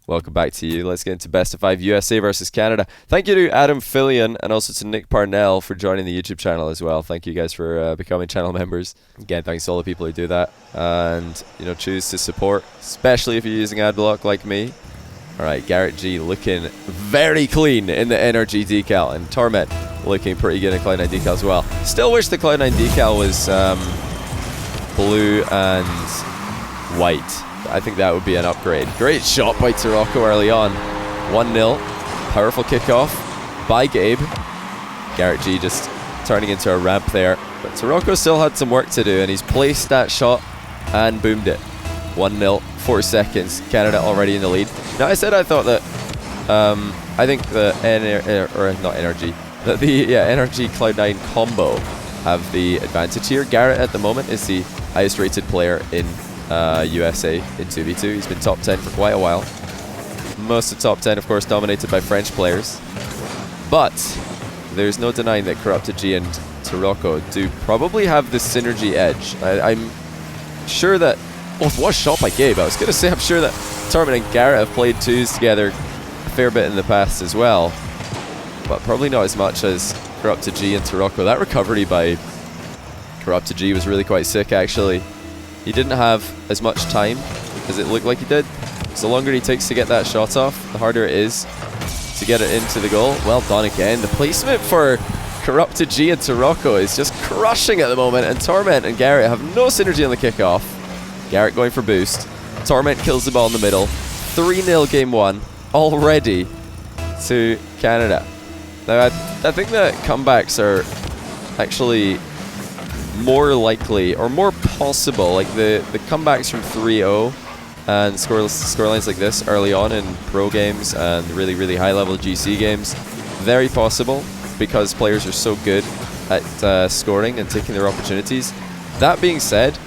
Welcome back to you. Let's get into Best of 5 USA versus Canada. Thank you to Adam Fillion and also to Nick Parnell for joining the YouTube channel as well. Thank you guys for becoming channel members. Again, thanks to all the people who do that and choose to support, especially if you're using adblock like me. All right, Garrett G looking very clean in the NRG decal, and Torment looking pretty good in Cloud9 decal as well. Still wish the Cloud9 decal was blue and white. I think that would be an upgrade. Great shot by Taroko early on. 1-0. Powerful kickoff by Gabe. Garrett G just turning into a ramp there. But Taroko still had some work to do, and he's placed that shot and boomed it. 1-0, 4 seconds. Canada already in the lead. Now, I said I thought that I think the NRG Cloud9 combo have the advantage here. Garrett at the moment is the highest rated player in USA in 2v2. He's been top 10 for quite a while. Most of the top 10, of course, dominated by French players. But there's no denying that Corrupted G and Taroko do probably have the synergy edge. I'm sure that... Oh, what a shot by Gabe. I was going to say, I'm sure that Torment and Garrett have played twos together a fair bit in the past as well. But probably not as much as Corrupted G and Taroko. That recovery by Corrupted G was really quite sick, actually. He didn't have as much time as it looked like he did. So the longer he takes to get that shot off, the harder it is to get it into the goal. Well done again. The placement for Corrupted G and Taroko is just crushing at the moment, and Torment and Garrett have no synergy on the kickoff. Garrett going for boost. Torment kills the ball in the middle. 3-0 game 1 already to Canada. Now I think that comebacks are actually more likely or more possible. Like the comebacks from 3-0 and scorelines like this early on in pro games and really, really high level GC games, very possible because players are so good at scoring and taking their opportunities. That being said,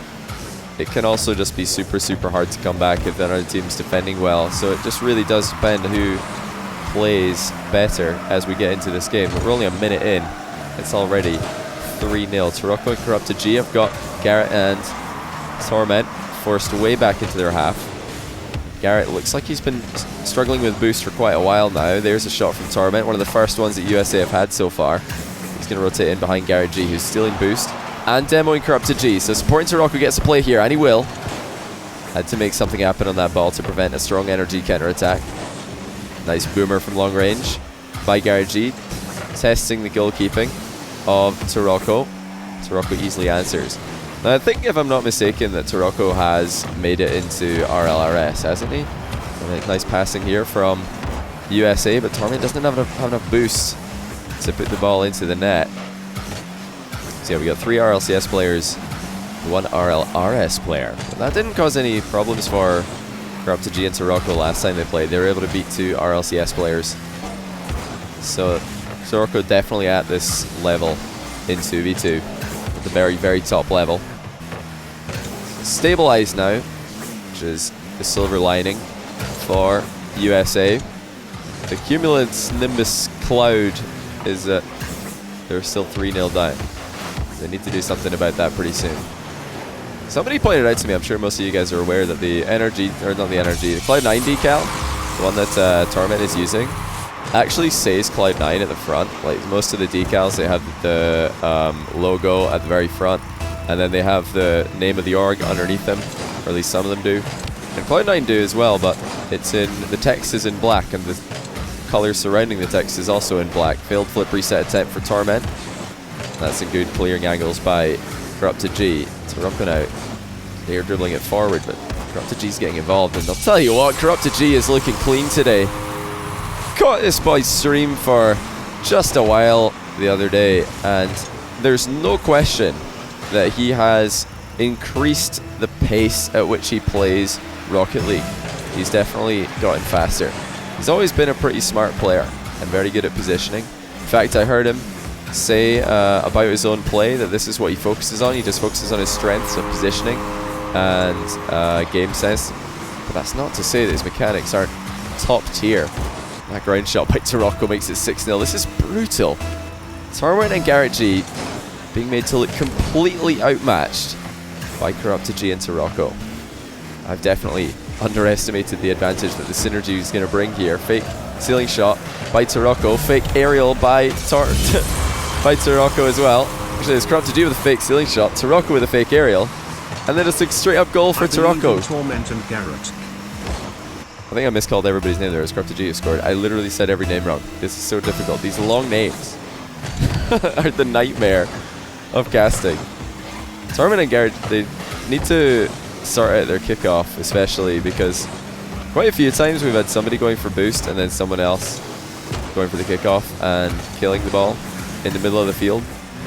it can also just be super, super hard to come back if the other team's defending well. So it just really does depend who plays better as we get into this game. But we're only a minute in. It's already 3-0. Taroko and Corrupted G have got Garrett and Torment forced way back into their half. Garrett looks like he's been struggling with boost for quite a while now. There's a shot from Torment, one of the first ones that USA have had so far. He's going to rotate in behind Garrett G, who's stealing boost and demoing Corrupted G. So supporting Taroko gets a play here, and he will. Had to make something happen on that ball to prevent a strong energy counter-attack. Nice boomer from long range by Garrett G, testing the goalkeeping of Taroko. Taroko easily answers. Now I think, if I'm not mistaken, that Taroko has made it into RLRS, hasn't he? Nice passing here from USA, but Torment doesn't have enough boost to put the ball into the net. So yeah, we got 3 RLCS players, 1 RLRS player. But that didn't cause any problems for Corrupted G and Taroko last time they played. They were able to beat 2 RLCS players. So Taroko definitely at this level in 2v2, at the very, very top level. Stabilized now, which is the silver lining for USA. The Cumulus Nimbus Cloud is that they're still 3-0 down. They need to do something about that pretty soon. Somebody pointed out to me, I'm sure most of you guys are aware, that the energy, or not the energy, the Cloud9 decal, the one that Torment is using, actually says Cloud9 at the front. Like most of the decals, they have the logo at the very front, and then they have the name of the org underneath them, or at least some of them do. And Cloud9 do as well, but it's in, the text is in black, and the color surrounding the text is also in black. Failed flip reset attempt for Torment. That's some good clearing angles by Corrupted G. Taroko out. They're dribbling it forward, but Corrupted G's getting involved. And I'll tell you what, Corrupted G is looking clean today. Caught this boy's stream for just a while the other day, and there's no question that he has increased the pace at which he plays Rocket League. He's definitely gotten faster. He's always been a pretty smart player and very good at positioning. In fact, I heard him say about his own play that this is what he focuses on. He just focuses on his strengths of positioning and game sense. But that's not to say that his mechanics aren't top tier. That ground shot by Taroko makes it 6-0. This is brutal. Torment and Garrett G being made to look completely outmatched by Corrupted G and Taroko. I've definitely underestimated the advantage that the synergy is going to bring here. Fake ceiling shot by Taroko, fake aerial by by Taroko as well. Actually, it's Corrupted G with a fake ceiling shot, Taroko with a fake aerial, and then just a straight up goal for Taroko. Torment and Garrett. I think I miscalled everybody's name there. It was Corrupted G who scored. I literally said every name wrong. This is so difficult. These long names are the nightmare of casting. Torment and Garrett, they need to sort out their kickoff, especially because quite a few times we've had somebody going for boost and then someone else going for the kickoff and killing the ball in the middle of the field.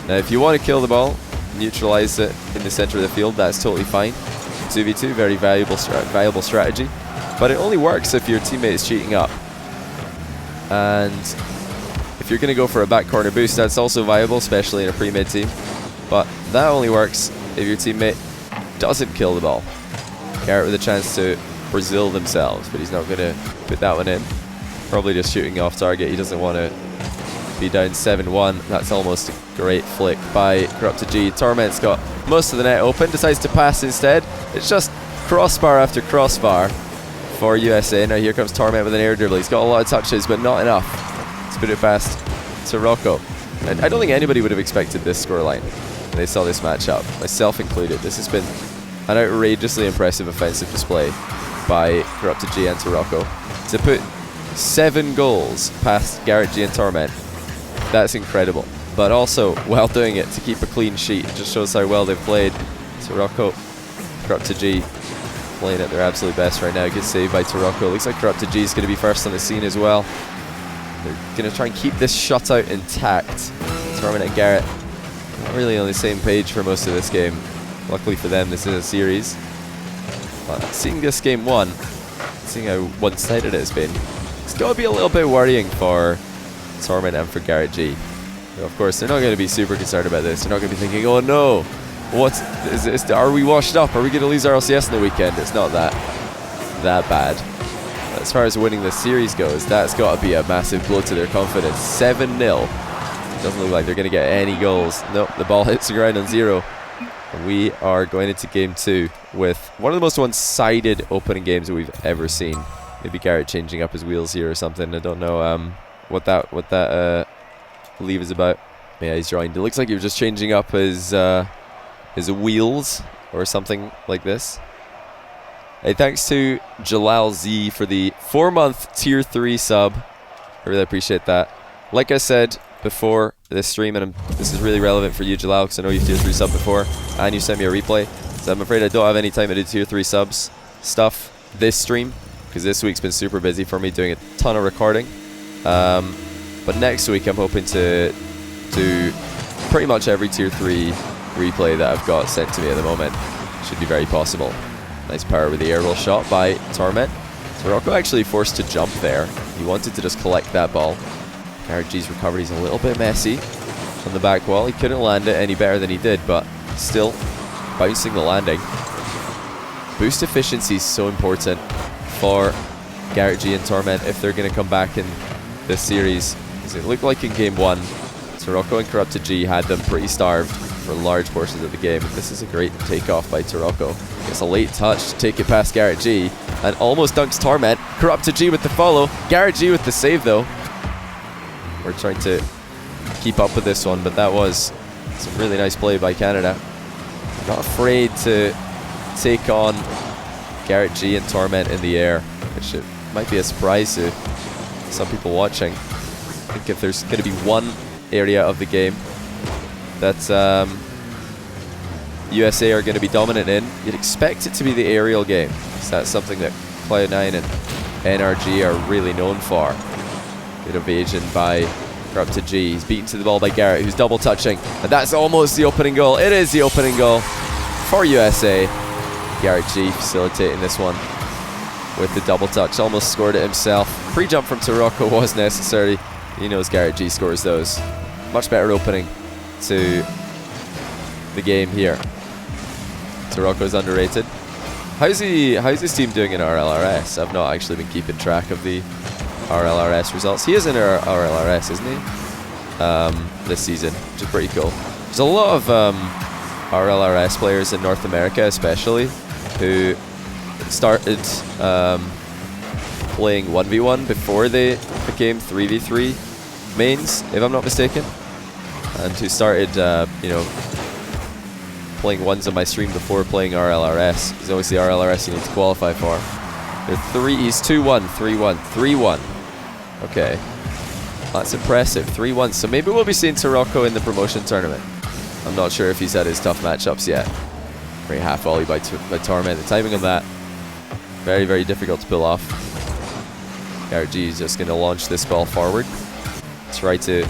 Now, if you want to kill the ball, neutralize it in the center of the field, that's totally fine. 2v2, very valuable strategy. But it only works if your teammate is cheating up. And if you're going to go for a back corner boost, that's also viable, especially in a pre-mid team. But that only works if your teammate doesn't kill the ball. Garrett with a chance to Brazil themselves, but he's not going to put that one in. Probably just shooting off target. He doesn't want to be down 7-1. That's almost a great flick by Corrupted G. Torment's got most of the net open, decides to pass instead. It's just crossbar after crossbar for USA. Now here comes Torment with an air dribble. He's got a lot of touches, but not enough to put it past Taroko. And I don't think anybody would have expected this scoreline when they saw this matchup, myself included. This has been an outrageously impressive offensive display by Corrupted G and Taroko. To put 7 goals past Garrett G and Torment, that's incredible. But also, while doing it, to keep a clean sheet, it just shows how well they've played. Taroko, Corrupted G playing at their absolute best right now. Good save by Taroko. Looks like Corrupted G is going to be first on the scene as well. They're going to try and keep this shutout intact. Torment and Garrett not really on the same page for most of this game. Luckily for them, this is a series. But seeing this game won, seeing how one-sided it has been, it's got to be a little bit worrying for Torment and for Garrett G. Now, of course, they're not going to be super concerned about this. They're not going to be thinking, oh no, are we washed up? Are we going to lose our LCS in the weekend? It's not that bad. As far as winning the series goes, that's got to be a massive blow to their confidence. 7-0. Doesn't look like they're going to get any goals. Nope, the ball hits the ground on 0. And we are going into game 2 with one of the most one-sided opening games that we've ever seen. Maybe Garrett changing up his wheels here or something. I don't know what that leave is about. Yeah, he's joined. It looks like he was just changing up his wheels or something like this. Hey, thanks to Jalal Z for the 4-month tier 3 sub. I really appreciate that. Like I said before this stream, and this is really relevant for you, Jalal, because I know you've tier 3 sub before, and you sent me a replay. So I'm afraid I don't have any time to do tier 3 subs stuff this stream, because this week's been super busy for me doing a ton of recording. But next week I'm hoping to do pretty much every tier 3 replay that I've got sent to me at the moment. Should be very possible. Nice power with the aerial shot by Torment. Taroko actually forced to jump there. He wanted to just collect that ball. Garrett G's recovery is a little bit messy on the back wall. He couldn't land it any better than he did, but still bouncing the landing. Boost efficiency is so important for Garrett G and Torment if they're going to come back in this series. Because it looked like in game 1, Taroko and Corrupted G had them pretty starved for large portions of the game. This is a great takeoff by Taroko. Gets a late touch to take it past Garrett G and almost dunks Torment. Corrupted G with the follow. Garrett G with the save though. We're trying to keep up with this one, but that was some really nice play by Canada. Not afraid to take on Garrett G and Torment in the air, which it might be a surprise to some people watching. I think if there's going to be one area of the game that USA are going to be dominant in, you'd expect it to be the aerial game. So that's something that Cloud9 and NRG are really known for. Good evasion by Corrupted G. He's beaten to the ball by Garrett, who's double touching. And that's almost the opening goal. It is the opening goal for USA. Garrett G facilitating this one with the double touch. Almost scored it himself. Pre-jump from Taroko was necessary. He knows Garrett G scores those. Much better opening to the game here. Taroko's underrated. How's his team doing in RLRS? I've not actually been keeping track of the RLRS results. He is in RLRS, isn't he? This season, which is pretty cool. There's a lot of RLRS players in North America especially who started playing 1v1 before they became 3v3 mains, if I'm not mistaken, and who started, you know, playing ones on my stream before playing RLRS, because obviously RLRS you need to qualify for. He's 2-1, 3-1, 3-1. Okay, that's impressive, 3-1. So maybe we'll be seeing Taroko in the promotion tournament. I'm not sure if he's had his tough matchups yet. Great half volley by Torment. The timing on that, very, very difficult to pull off. Garrett G is just going to launch this ball forward, try to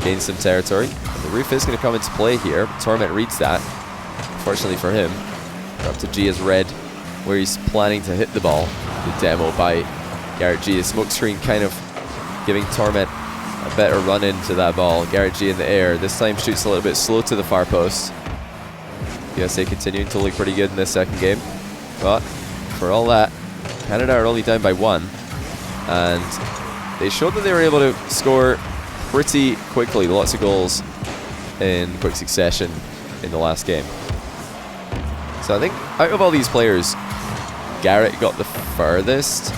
gain some territory. And the roof is going to come into play here. Torment reads that. Fortunately for him, up to G is red, where he's planning to hit the ball. The demo by Garrett G. The smoke screen kind of giving Torment a better run into that ball. Garrett G in the air. This time shoots a little bit slow to the far post. USA continuing to look pretty good in this second game. But for all that, Canada are only down by 1. And they showed that they were able to score pretty quickly. Lots of goals in quick succession in the last game. So I think out of all these players, Garrett got the furthest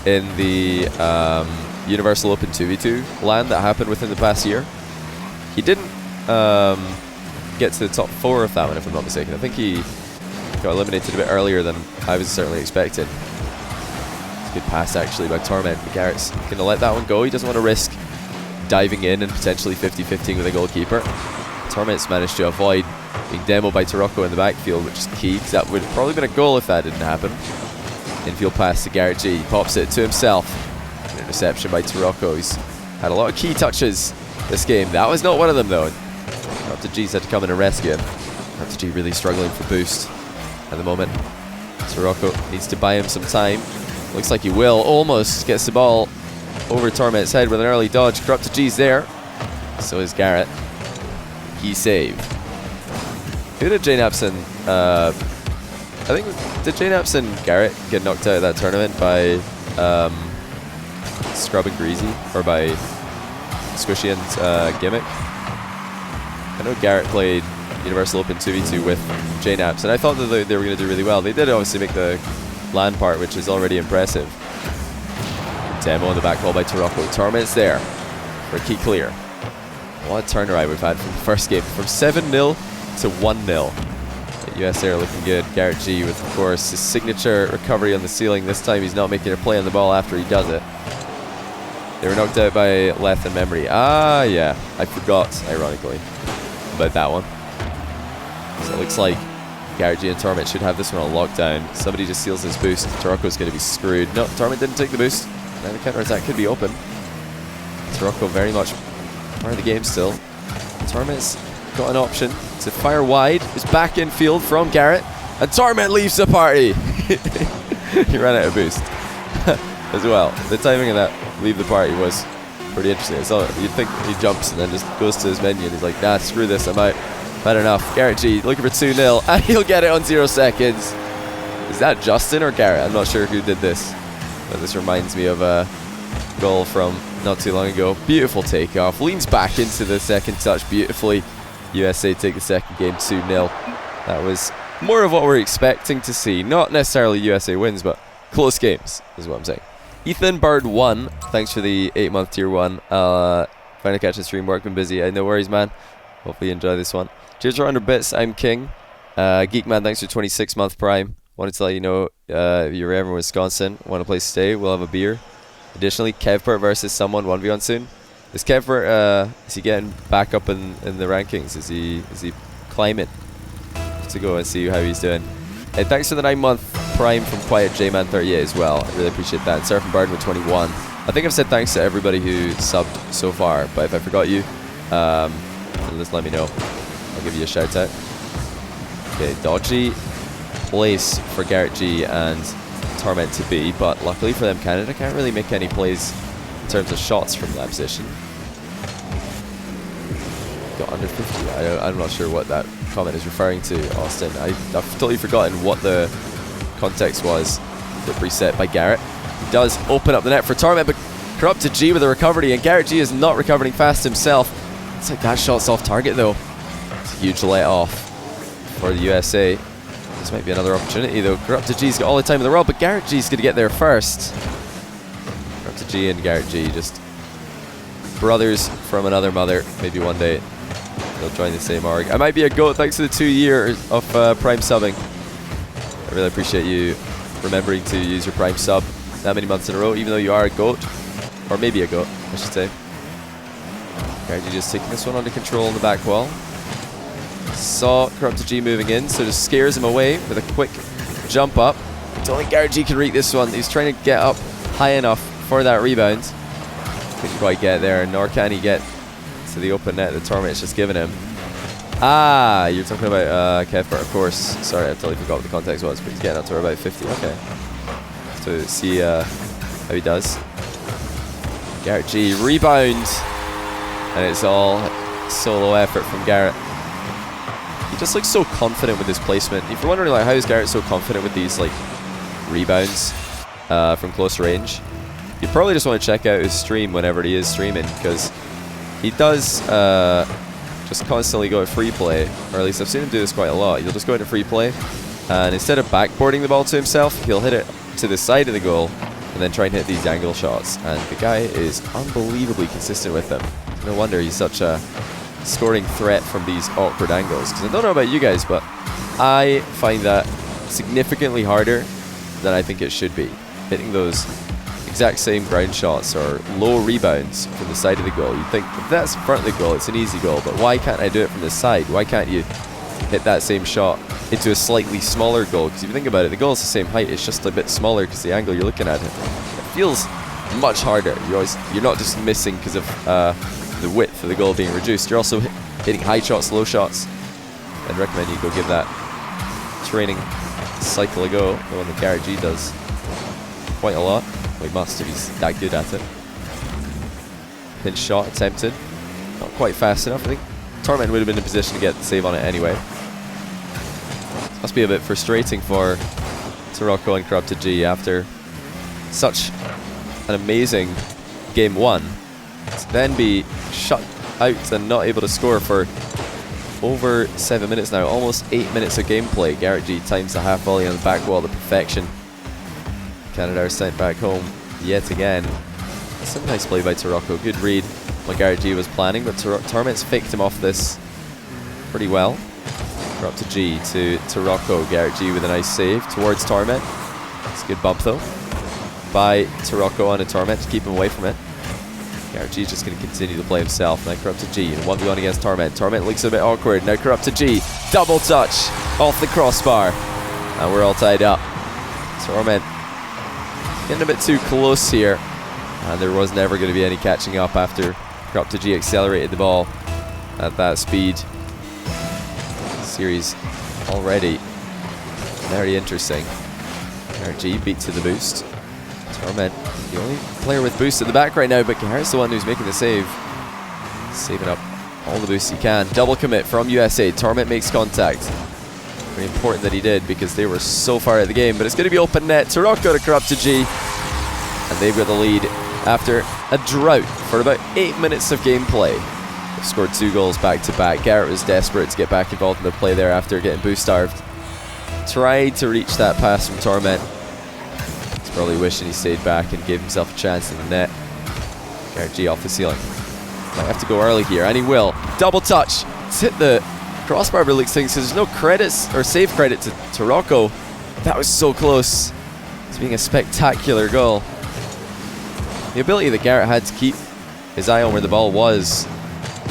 in the Universal Open 2v2 LAN that happened within the past year. He didn't get to the top 4 of that one, if I'm not mistaken. I think he got eliminated a bit earlier than I was certainly expecting. It's a good pass actually by Torment. Garrett's going to let that one go. He doesn't want to risk diving in and potentially 50-50 with a goalkeeper. Torment's managed to avoid being demoed by Taroko in the backfield, which is key, because that would have probably been a goal if that didn't happen. Infield pass to Garrett G. He pops it to himself. An interception by Taroko. He's had a lot of key touches this game. That was not one of them, though. Dr. G's had to come in and rescue him. Dr. G really struggling for boost at the moment. Taroko needs to buy him some time. Looks like he will. Almost gets the ball over Torment's head with an early dodge. Corrupted G's there. So is Garrett. He saved. Who did Jane Apson? I think, did Jane Apson Garrett get knocked out of that tournament by Scrub and Greasy, or by Squishy and Gimmick? I know Garrett played Universal Open 2v2 with Jane Apps, and I thought that they were going to do really well. They did obviously make the LAN part, which is already impressive. Demo on the back ball by Taroko. Torment's there for a key clear. What a turnaround we've had from the first game, from 7-0 to 1-0. The USA are looking good. Garrett G with, of course, his signature recovery on the ceiling. This time he's not making a play on the ball after he does it. They were knocked out by Leth and Memory. Ah, yeah. I forgot, ironically, about that one. So it looks like Garrett G and Torment should have this one on lockdown. Somebody just steals his boost. Taroko's going to be screwed. No, Torment didn't take the boost. Now the counter-attack could be open. Taroko very much part of the game still. Torment's got an option to fire wide. It's back in field from Garrett. And Torment leaves the party. He ran out of boost as well. The timing of that leave the party was pretty interesting. So you'd think he jumps and then just goes to his menu and he's like, nah, screw this, I'm out. Bad enough. Garrett G looking for 2-0 and he'll get it on 0 seconds. Is that Justin or Garrett? I'm not sure who did this. But this reminds me of a goal from not too long ago. Beautiful takeoff. Leans back into the second touch beautifully. USA take the second game 2-0. That was more of what we're expecting to see. Not necessarily USA wins, but close games is what I'm saying. Ethan Bird 1, thanks for the 8-month tier 1. Finally catch the stream, work, been busy. No worries, man. Hopefully you enjoy this one. Cheers for 100 bits, I'm King. Geekman, thanks for 26-month prime. Wanted to let you know if you're ever in Wisconsin, want a place to stay, we'll have a beer. Additionally, Kevpert versus someone 1v1 soon. Is Kevpert, is he getting back up in the rankings? Is he climbing? To go and see how he's doing. Hey, thanks for the 9-month prime from Quiet J-Man38 as well. I really appreciate that. And Surfing Barden with 21. I think I've said thanks to everybody who subbed so far, but if I forgot you, just let me know. I'll give you a shout out. Okay, dodgy place for Garrett G and Torment to be, but luckily for them, Canada can't really make any plays in terms of shots from that position. Got under 50. I'm not sure what that comment is referring to, Austin. I've totally forgotten what the context was. The preset by Garrett. He does open up the net for Torment, but Corrupted G with a recovery, and Garrett G is not recovering fast himself. It's like that shot's off target though. It's a huge let off for the USA. This might be another opportunity though. Corrupted G's got all the time in the world, but Garrett G's going to get there first. Corrupted G and Garrett G, just brothers from another mother. Maybe one day they'll join the same org. I might be a GOAT thanks to the 2 years of Prime subbing. I really appreciate you remembering to use your Prime sub that many months in a row, even though you are a GOAT. Or maybe a GOAT, I should say. Garrett G just taking this one under control on the back wall. Saw Corrupted G moving in, so just scares him away with a quick jump up. Don't think Garrett G can reach this one. He's trying to get up high enough for that rebound. Couldn't quite get there, nor can he get to the open net that Torment's just given him. Ah, you're talking about Kevbert, of course. Sorry, I totally forgot what the context was, but he's getting up to about 50. Okay. To see how he does. Garrett G, rebound. And it's all solo effort from Garrett. He just looks so confident with his placement. If you're wondering, like, how is Garrett so confident with these, like, rebounds from close range, you probably just want to check out his stream whenever he is streaming, because he does just constantly go to free play, or at least I've seen him do this quite a lot. He'll just go into free play, and instead of backboarding the ball to himself, he'll hit it to the side of the goal, and then try and hit these angle shots. And the guy is unbelievably consistent with them. No wonder he's such a scoring threat from these awkward angles, because I don't know about you guys, but I find that significantly harder than I think it should be. Hitting those exact same ground shots or low rebounds from the side of the goal. You'd think if that's in front of the goal, it's an easy goal, but why can't I do it from the side? Why can't you hit that same shot into a slightly smaller goal? Because if you think about it, the goal is the same height, it's just a bit smaller because the angle you're looking at it feels much harder. You're not just missing because of the width of the goal being reduced, you're also hitting high shots, low shots. I'd recommend you go give that training cycle a go, the one that Garrett G does quite a lot. Well, he must if he's that good at it. Pinch shot attempted, not quite fast enough. I think Torment would have been in position to get the save on it anyway. This must be a bit frustrating for Tarocco and Corrupted G after such an amazing game one, to then be shut out and not able to score for over 7 minutes now, almost 8 minutes of gameplay. Garrett G times the half volley on the back wall to perfection. Canada are sent back home yet again. Some nice play by Tarocco, good read what Garrett G was planning, but Torment's faked him off this pretty well. Corrupted G to Tarocco, Garrett G with a nice save towards Torment. It's a good bump though by Tarocco on a Torment to keep him away from it. Garrett G is just going to continue to play himself. Now Corrupted G in 1v1 against Torment. Torment looks a bit awkward. Now Corrupted G, double touch off the crossbar. And we're all tied up. Torment getting a bit too close here. And there was never going to be any catching up after Corrupted G accelerated the ball at that speed. Series already very interesting. Garrett G beat to the boost. Torment, the only player with boost at the back right now, but Garrett's the one who's making the save. Saving up all the boosts he can. Double commit from USA. Torment makes contact. Very important that he did because they were so far out of the game, but it's going to be open net. Tarocco to Corrupted G, and they've got the lead after a drought for about 8 minutes of gameplay. They've scored 2 goals back to back. Garrett was desperate to get back involved in the play there after getting boost starved. Tried to reach that pass from Torment. Probably wishing he stayed back and gave himself a chance in the net. Garrett G off the ceiling. Might have to go early here, and he will. Double touch. It's hit the crossbar, but looks things, so there's no credits or save credit to Tarocco. That was so close to being a spectacular goal. The ability that Garrett had to keep his eye on where the ball was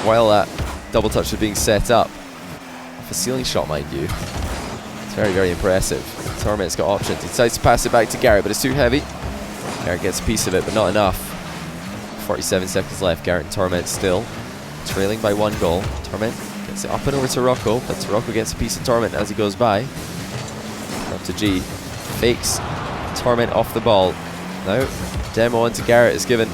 while that double touch was being set up. Off a ceiling shot, mind you. It's very, very impressive. Torment's got options. He decides to pass it back to Garrett, but it's too heavy. Garrett gets a piece of it, but not enough. 47 seconds left. Garrett and Torment still trailing by 1 goal. Torment gets it up and over to Tarocco, but Tarocco gets a piece of Torment as he goes by. Up to G. Fakes Torment off the ball. Now, demo onto Garrett has given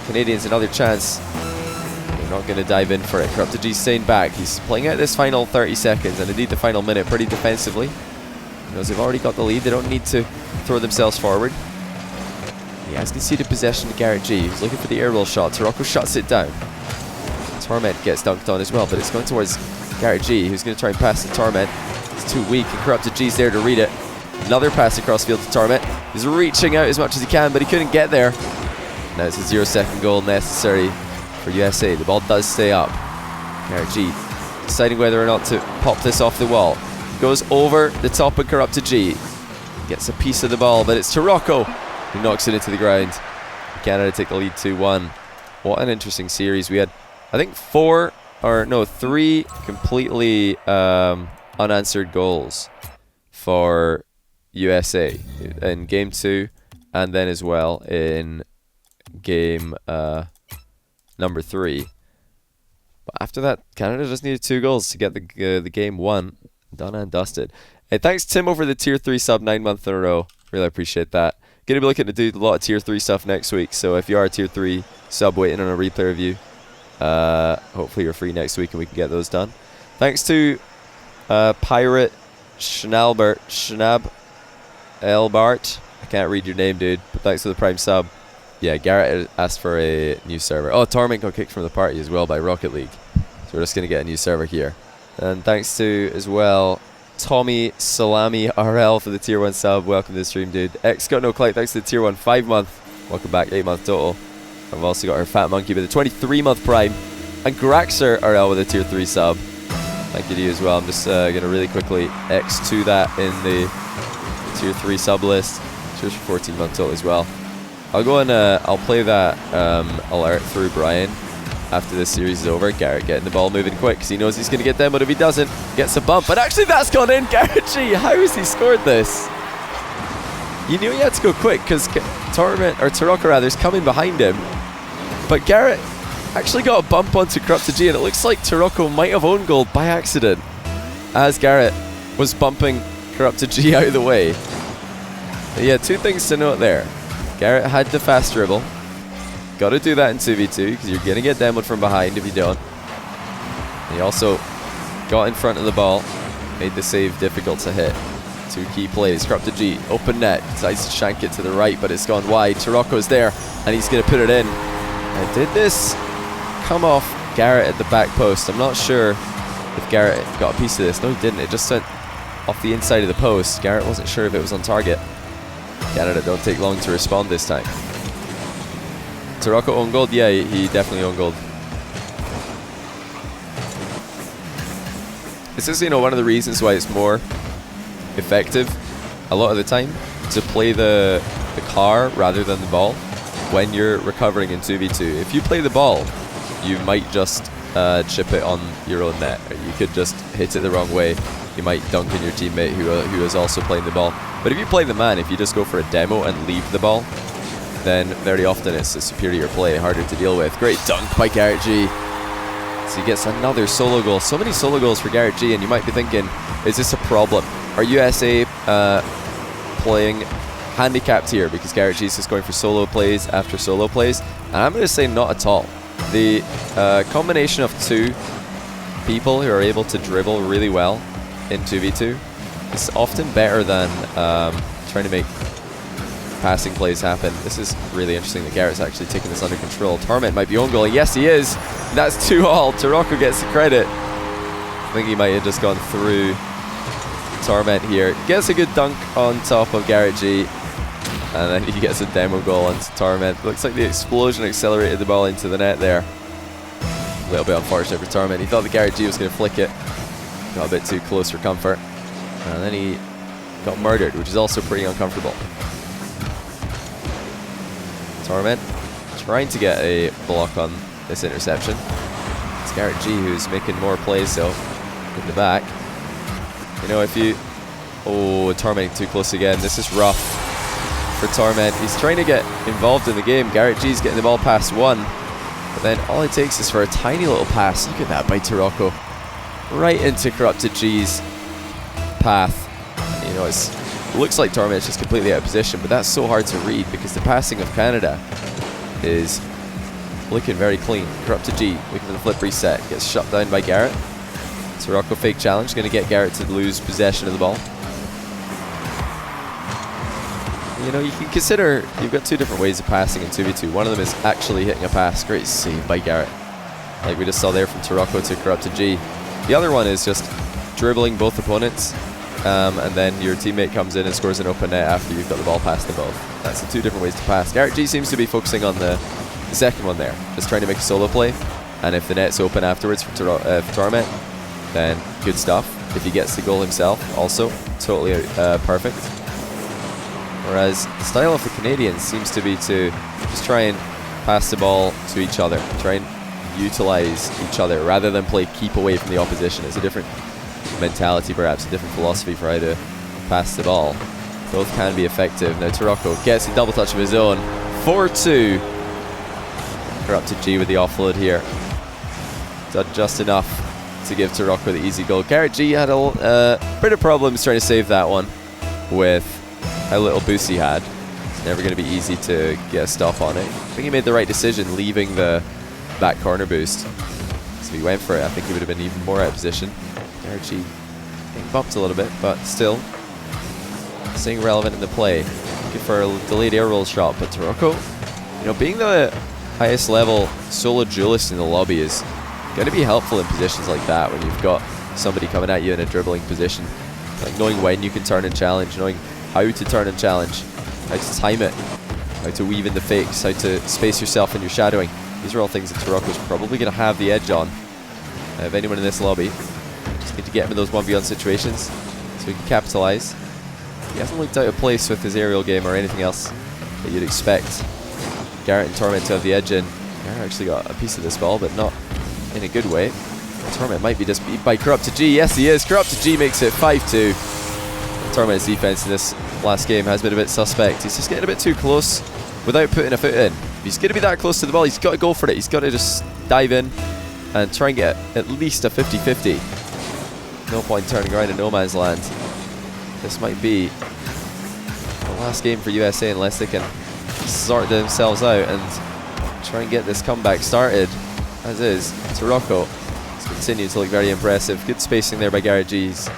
Canadians another chance. They're not going to dive in for it. Corrupted G staying back. He's playing out this final 30 seconds and indeed the final minute pretty defensively. Because they've already got the lead, they don't need to throw themselves forward. He has conceded possession to Garrett G, who's looking for the aerial shot. Tarocco shuts it down. Torment gets dunked on as well, but it's going towards Garrett G, who's going to try and pass to Torment. It's too weak, and Corrupted G's there to read it. Another pass across field to Torment. He's reaching out as much as he can, but he couldn't get there. Now it's a 0-second goal necessary for USA. The ball does stay up. Garrett G deciding whether or not to pop this off the wall. Goes over the top of Corrupted G. Gets a piece of the ball, but it's Tarocco who knocks it into the ground. Canada take the lead 2-1. What an interesting series. We had, I think, 3 completely unanswered goals for USA in game 2, and then as well in game number 3. But after that, Canada just needed 2 goals to get the game won. Done and dusted. Hey, thanks Timo for the tier 3 sub 9 months in a row. Really appreciate that. Gonna be looking to do a lot of tier 3 stuff next week, so if you are a tier 3 sub waiting on a replay review, hopefully you're free next week and we can get those done. Thanks to Pirate Schnab Elbart. I can't read your name, dude, but thanks for the prime sub. Yeah, Garrett asked for a new server. Oh, Torment got kicked from the party as well by Rocket League, so we're just gonna get a new server here. And thanks to as well Tommy Salami RL for the tier 1 sub. Welcome to the stream, dude. X got no clout. Thanks to the tier 1 5 month. Welcome back, 8 month total. I've also got our Fat Monkey with a 23 month prime, and Graxer RL with a tier 3 sub. Thank you to you as well. I'm just gonna really quickly X2 that in the tier 3 sub list. Cheers for 14 month total as well. I'll go and I'll play that alert through Brian after this series is over. Garrett getting the ball moving quick because he knows he's going to get them, but if he doesn't, gets a bump. But actually that's gone in. Garrett G, how has he scored this? You knew he had to go quick because Tarocco rather is coming behind him, but Garrett actually got a bump onto Corrupted G, and it looks like Tarocco might have owned goal by accident as Garrett was bumping Corrupted G out of the way. But yeah, 2 things to note there. Garrett had the fast dribble. Got to do that in 2v2 because you're going to get demoed from behind if you don't. And he also got in front of the ball, made the save difficult to hit. 2 key plays. Corrupted G, open net, decides to shank it to the right, but it's gone wide. Tarocco's there, and he's going to put it in. And did this come off Garrett at the back post? I'm not sure if Garrett got a piece of this. No, he didn't. It just went off the inside of the post. Garrett wasn't sure if it was on target. Canada don't take long to respond this time. Tarocco own gold? Yeah, he definitely owned gold. This is, one of the reasons why it's more effective a lot of the time to play the car rather than the ball when you're recovering in 2v2. If you play the ball, you might just chip it on your own net. Or you could just hit it the wrong way. You might dunk on your teammate who is also playing the ball. But if you play the man, if you just go for a demo and leave the ball, then very often it's a superior play, harder to deal with. Great dunk by Garrett G. So he gets another solo goal. So many solo goals for Garrett G, and you might be thinking, is this a problem? Are USA playing handicapped here because Garrett G is just going for solo plays after solo plays? And I'm going to say not at all. The combination of 2 people who are able to dribble really well in 2v2 is often better than trying to make passing plays happen. This is really interesting that Garrett's actually taking this under control. Torment might be own goal. Yes, he is. That's 2-all. Tarocco gets the credit. I think he might have just gone through Torment here. Gets a good dunk on top of Garrett G, and then he gets a demo goal onto Torment. Looks like the explosion accelerated the ball into the net there. A little bit unfortunate for Torment. He thought that Garrett G was going to flick it. Got a bit too close for comfort. And then he got murdered, which is also pretty uncomfortable. Torment trying to get a block on this interception. It's Garrett G who's making more plays though in the back. If you... Oh, Torment too close again. This is rough for Torment. He's trying to get involved in the game. Garrett G's getting the ball past 1. But then all it takes is for a tiny little pass. Look at that by Tarocco. Right into Corrupted G's path. It looks like Torment's just completely out of position, but that's so hard to read because the passing of Canada is looking very clean. Corrupted G looking for the flip reset. Gets shut down by Garrett. Tarocco fake challenge. Going to get Garrett to lose possession of the ball. You can consider you've got 2 different ways of passing in 2v2. One of them is actually hitting a pass. Great save by Garrett. Like we just saw there from Tarocco to Corrupted G. The other one is just dribbling both opponents, and then your teammate comes in and scores an open net after you've got the ball past them both. That's the two different ways to pass. Garrett G seems to be focusing on the second one there, just trying to make a solo play, and if the net's open afterwards for Torment, then good stuff. If he gets the goal himself, also totally perfect. Whereas the style of the Canadians seems to be to just try and pass the ball to each other, try and utilize each other rather than play keep away from the opposition. It's a different mentality, perhaps a different philosophy for how to pass the ball. Both can be effective. Now Taroko gets a double touch of his own. 4-2. Corrupted G with the offload here. Done just enough to give Taroko the easy goal. Garrett G had a bit of problems trying to save that one with how little boost he had. It's never going to be easy to get a stop on it. I think he made the right decision leaving the back corner boost. So he went for it. I think he would have been even more out of position. Garrett G getting bumped a little bit, but still staying relevant in the play. Looking for a delayed air roll shot, but Taroko, you know, being the highest level solo duelist in the lobby is going to be helpful in positions like that when you've got somebody coming at you in a dribbling position. Like knowing when you can turn and challenge, knowing how to turn and challenge, how to time it, how to weave in the fakes, how to space yourself in your shadowing. These are all things that Taroko's probably going to have the edge on of anyone in this lobby. Just need to get him in those 1v1 situations so he can capitalize. He hasn't looked out of place with his aerial game or anything else that you'd expect Garrett and Torment to have the edge in. Garrett actually got a piece of this ball, but not in a good way. Torment might be just beat by Corrupted G. Yes, he is. Corrupted G makes it 5-2. Torment's defense in this last game has been a bit suspect. He's just getting a bit too close without putting a foot in. If he's going to be that close to the ball, he's got to go for it. He's got to just dive in and try and get at least a 50-50. No point turning around in no man's land. This might be the last game for USA unless they can sort themselves out and try and get this comeback started. As is, Taroko has continued to look very impressive. Good spacing there by Garrett G's.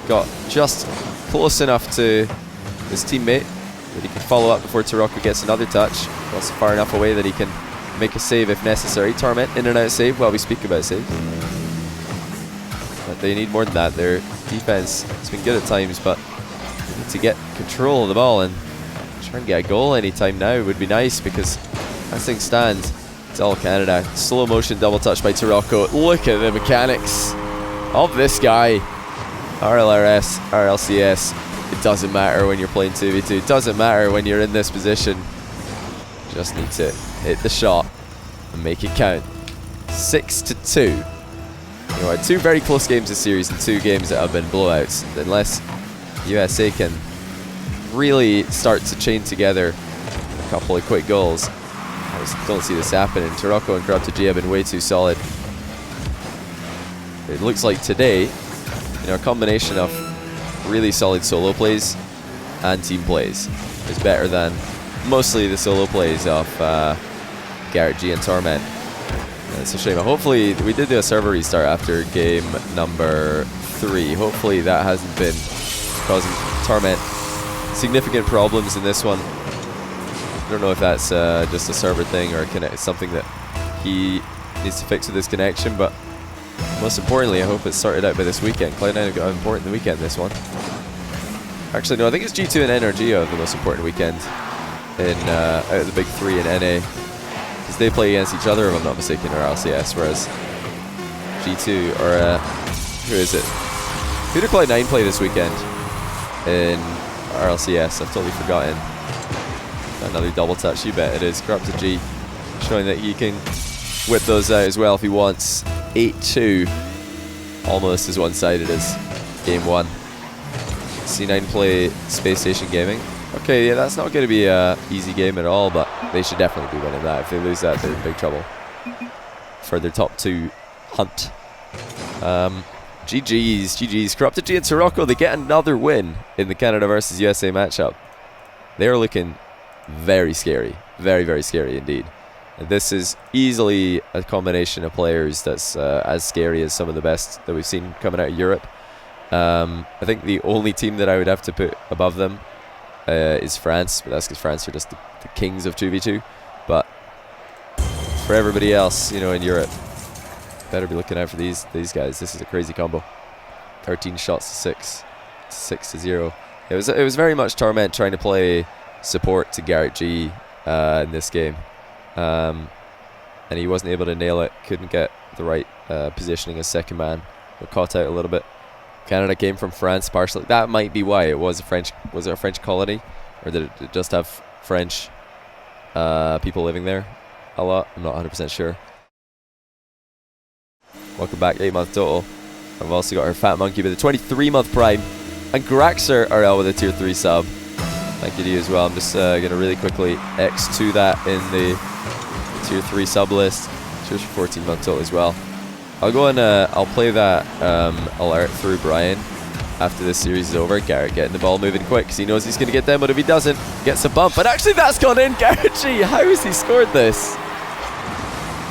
Got just close enough to his teammate that he can follow up before Taroko gets another touch. Also far enough away that he can make a save if necessary. Torment in and out save while we speak about saves. But they need more than that. Their defense has been good at times, but they need to get control of the ball and try and get a goal anytime now would be nice, because as things stand, it's all Canada. Slow motion double touch by Taroko. Look at the mechanics of this guy. RLRS, RLCS. It doesn't matter when you're playing 2v2. It doesn't matter when you're in this position. You just need to hit the shot and make it count. 6-2. You know, two very close games this series and two games that have been blowouts. Unless USA can really start to chain together a couple of quick goals, I just don't see this happening. Taroko and Corrupted G have been way too solid. It looks like today, you know, a combination of really solid solo plays and team plays is better than mostly the solo plays of Garrett G and Torment. It's a shame. Hopefully, we did do a server restart after game number 3. Hopefully that hasn't been causing Torment significant problems in this one. I don't know if that's just a server thing or something that he needs to fix with his connection, but most importantly, I hope it's sorted out by this weekend. Cloud9 have got an important weekend this one. Actually, no, I think it's G2 and NRG have the most important weekend in out of the big 3 in NA. Because they play against each other, if I'm not mistaken, or LCS, whereas G2, or who is it? Who did Cloud9 play this weekend in RLCS? I've totally forgotten. Another double touch, you bet it is. Corrupted G showing that he can whip those out as well if he wants. 8-2, almost as one-sided as game 1. C9 play Space Station Gaming. Okay, yeah, that's not going to be an easy game at all, but they should definitely be winning that. If they lose that, they're in big trouble for their top 2 hunt. GG's. Corrupted G and Taroko, they get another win in the Canada versus USA matchup. They are looking very scary. Very, very scary indeed. And this is easily a combination of players that's as scary as some of the best that we've seen coming out of Europe. I think the only team that I would have to put above them is France, but that's because France are just the kings of 2v2. But for everybody else, you know, in Europe, better be looking out for these guys. This is a crazy combo. 13 shots to 6 to 0. It was very much Torment trying to play support to Garrett G in this game, and he wasn't able to nail it. Couldn't get the right positioning as second man. Got caught out a little bit. Canada came from France partially. That might be why it was a French. Was it a French colony, or did it just have French people living there a lot? I'm not 100% sure. Welcome back, 8-month total. I've also got our Fat Monkey with a 23-month prime, and Graxer RL with a tier 3 sub. Thank you to you as well. I'm just going to really quickly X2 that in the tier 3 sub list. Cheers for 14-month total as well. I'll go and I'll play that alert through Brian after this series is over. Garrett getting the ball moving quick because he knows he's going to get them, but if he doesn't, gets a bump. And actually that's gone in. Garrett G, how has he scored this?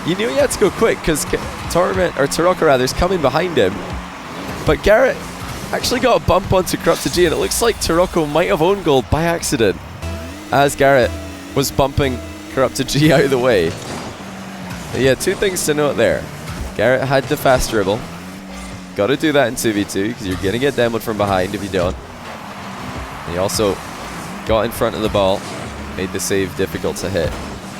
You knew he had to go quick because Taroko rather is coming behind him. But Garrett actually got a bump onto Corrupted G, and it looks like Taroko might have owned goal by accident as Garrett was bumping Corrupted G out of the way. But yeah, two things to note there. Garrett had the fast dribble. Got to do that in 2v2 because you're going to get demoed from behind if you don't. And he also got in front of the ball, made the save difficult to hit.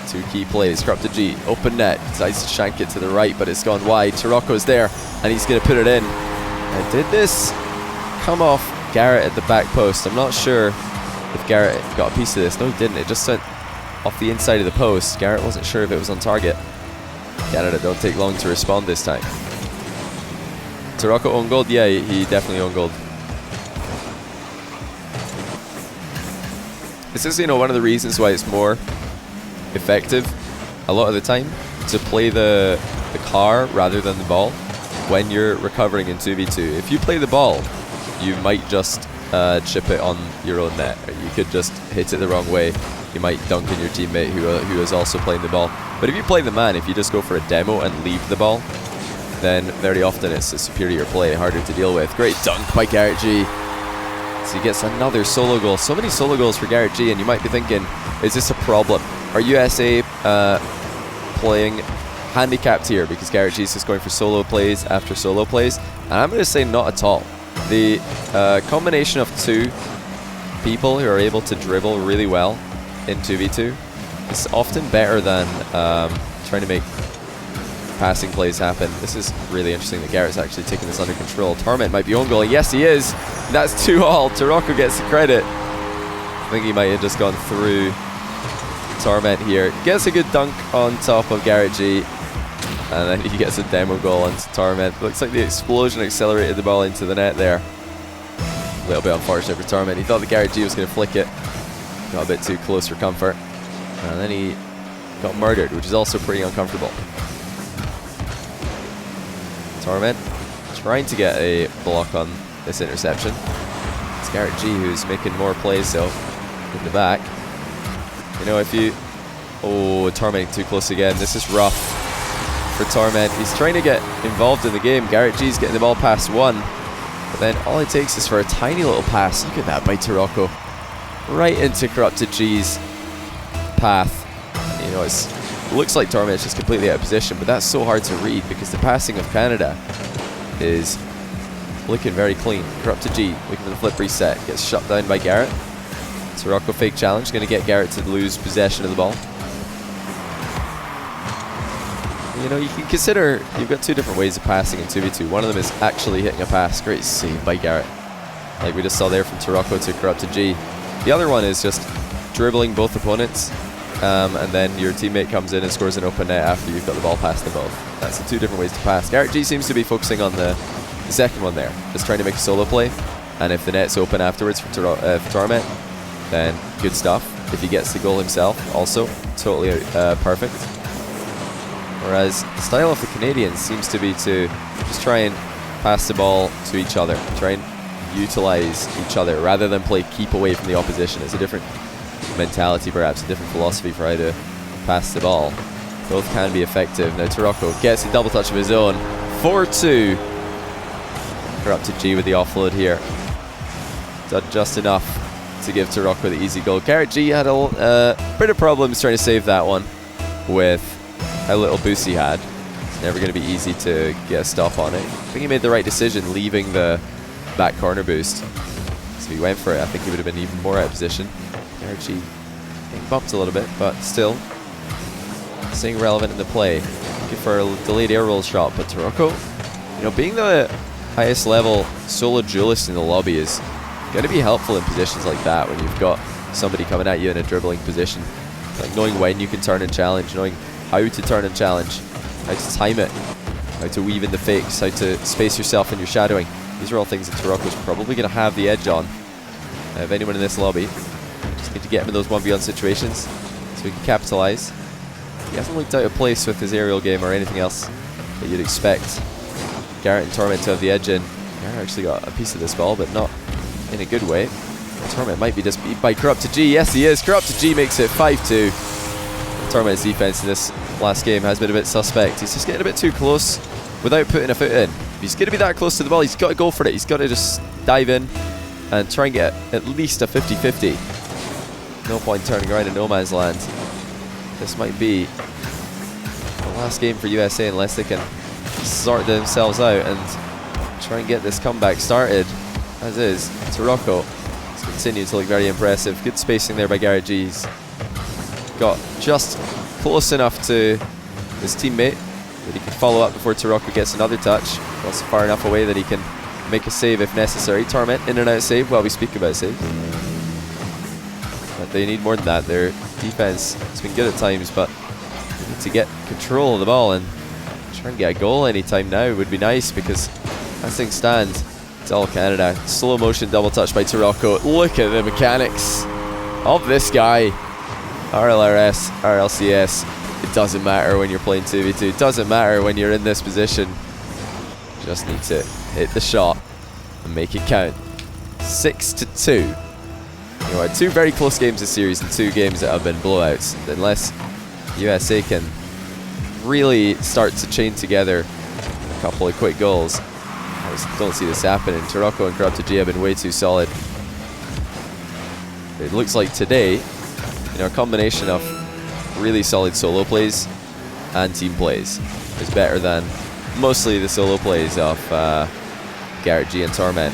Two key plays. Corrupted G, open net, decides to shank it to the right, but it's gone wide. Taroko's there, and he's going to put it in. And did this come off Garrett at the back post? I'm not sure if Garrett got a piece of this. No, he didn't. It just went off the inside of the post. Garrett wasn't sure if it was on target. Canada don't take long to respond this time. Taroko own gold? Yeah, he definitely owned gold. This is, one of the reasons why it's more effective a lot of the time to play the car rather than the ball when you're recovering in 2v2. If you play the ball, you might just chip it on your own net. You could just hit it the wrong way. You might dunk in your teammate who is also playing the ball. But if you play the man, if you just go for a demo and leave the ball, then very often it's a superior play, harder to deal with. Great dunk by Garrett G. So he gets another solo goal. So many solo goals for Garrett G, and you might be thinking, is this a problem? Are USA playing handicapped here because Garrett G is just going for solo plays after solo plays? And I'm going to say not at all. The combination of two people who are able to dribble really well in 2v2 is often better than trying to make passing plays happen. This is really interesting that Garrett's actually taking this under control. Torment might be own goal. Yes, he is. That's 2-all. Taroko gets the credit. I think he might have just gone through Torment here. Gets a good dunk on top of Garrett G. And then he gets a demo goal onto Torment. Looks like the explosion accelerated the ball into the net there. A little bit unfortunate for Torment. He thought that Garrett G was going to flick it. Got a bit too close for comfort. And then he got murdered, which is also pretty uncomfortable. Torment trying to get a block on this interception. It's Garrett G who's making more plays, so in the back. If you... Oh, Torment too close again. This is rough for Torment. He's trying to get involved in the game. Garrett G's getting the ball past one. But then all it takes is for a tiny little pass. Look at that by Taroko. Right into Corrupted G's path. It looks like Torment's just completely out of position, but that's so hard to read because the passing of Canada is looking very clean. Corrupted G looking for the flip reset. Gets shut down by Garrett. Taroko fake challenge. Going to get Garrett to lose possession of the ball. You can consider you've got two different ways of passing in 2v2. One of them is actually hitting a pass. Great save by Garrett, like we just saw there from Taroko to Corrupted G. The other one is just dribbling both opponents, and then your teammate comes in and scores an open net after you've got the ball past them both. That's the two different ways to pass. Garrett G seems to be focusing on the second one there, just trying to make a solo play, and if the net's open afterwards for Torment, then good stuff. If he gets the goal himself, also totally perfect. Whereas the style of the Canadians seems to be to just try and pass the ball to each other, try and utilize each other rather than play keep away from the opposition. It's a different mentality, perhaps a different philosophy for how to pass the ball. Both can be effective. Now Taroko gets a double touch of his own. 4-2. Corrupted G with the offload here. Done just enough to give Taroko the easy goal. Garrett G had a bit of problems trying to save that one with how little boost he had. It's never going to be easy to get a stop on it. I think he made the right decision leaving the back corner boost. So he went for it. I think he would have been even more out of position. Energy getting bumped a little bit, but still staying relevant in the play. Looking for a delayed air roll shot, but Taroko, you know, being the highest level solo duelist in the lobby is going to be helpful in positions like that when you've got somebody coming at you in a dribbling position. Like knowing when you can turn and challenge, knowing how to turn and challenge, how to time it, how to weave in the fakes, how to space yourself in your shadowing. These are all things that Taroko's probably going to have the edge on. Of anyone in this lobby. Just need to get him in those 1v1 situations so he can capitalize. He hasn't looked out of place with his aerial game or anything else that you'd expect Garrett and Torment to have the edge in. Garrett actually got a piece of this ball, but not in a good way. Torment might be just beat by Corrupted G. Yes, he is. Corrupted G makes it 5-2. Torment's defense in this last game has been a bit suspect. He's just getting a bit too close without putting a foot in. If he's going to be that close to the ball, he's got to go for it. He's got to just dive in and try and get at least a 50-50. No point turning around in no man's land. This might be the last game for USA unless they can sort themselves out and try and get this comeback started. As is, Taroko has continued to look very impressive. Good spacing there by Garrett G. He's got just close enough to his teammate that he can follow up before Taroko gets another touch. Also far enough away that he can make a save if necessary. Torment in and out save while we speak about saves. But they need more than that. Their defense has been good at times, but they need to get control of the ball and try and get a goal anytime now would be nice, because as things stand, it's all Canada. Slow motion double touch by Taroko. Look at the mechanics of this guy. RLRS, RLCS. It doesn't matter when you're playing 2v2. It doesn't matter when you're in this position. You just need to hit the shot and make it count. 6-2. You know, 2 very close games this series and 2 games that have been blowouts. Unless USA can really start to chain together a couple of quick goals, I just don't see this happening. Taroko and Corrupted G have been way too solid. It looks like today, you know, a combination of really solid solo plays and team plays is better than mostly the solo plays of Garrett G and Torment.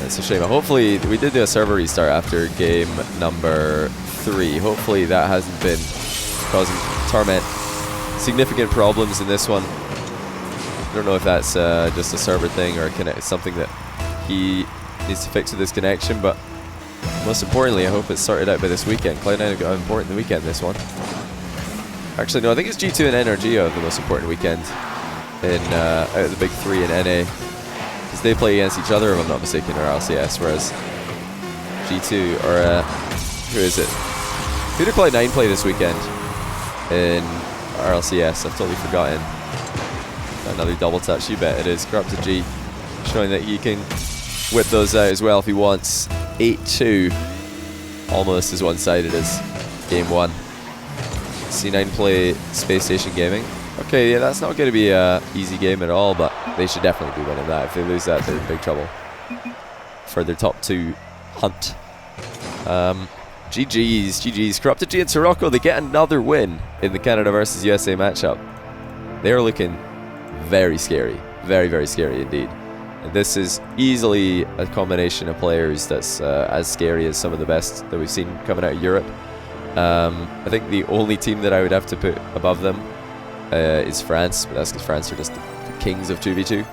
It's a shame. Hopefully, we did do a server restart after game number 3. Hopefully that hasn't been causing Torment significant problems in this one. I don't know if that's just a server thing or something that he needs to fix with his connection, but most importantly, I hope it's sorted out by this weekend. Cloud9 have got an important weekend this one. Actually, no, I think it's G2 and NRG have the most important weekend in out of the big 3 in NA. Because they play against each other, if I'm not mistaken, or LCS, whereas G2, or who is it? Who did Cloud9 play this weekend in RLCS? I've totally forgotten. Another double touch, you bet it is. Corrupted G showing that he can whip those out as well if he wants. 8-2, almost as one-sided as game 1. C9 play Space Station Gaming. Okay, yeah, that's not going to be an easy game at all, but they should definitely be winning that. If they lose that, they're in big trouble for their top 2 hunt. GG's. Corrupted G and Taroko, they get another win in the Canada versus USA matchup. They're looking very scary. Very, very scary indeed. And this is easily a combination of players that's as scary as some of the best that we've seen coming out of Europe. I think the only team that I would have to put above them is France, but that's because France are just the kings of 2v2.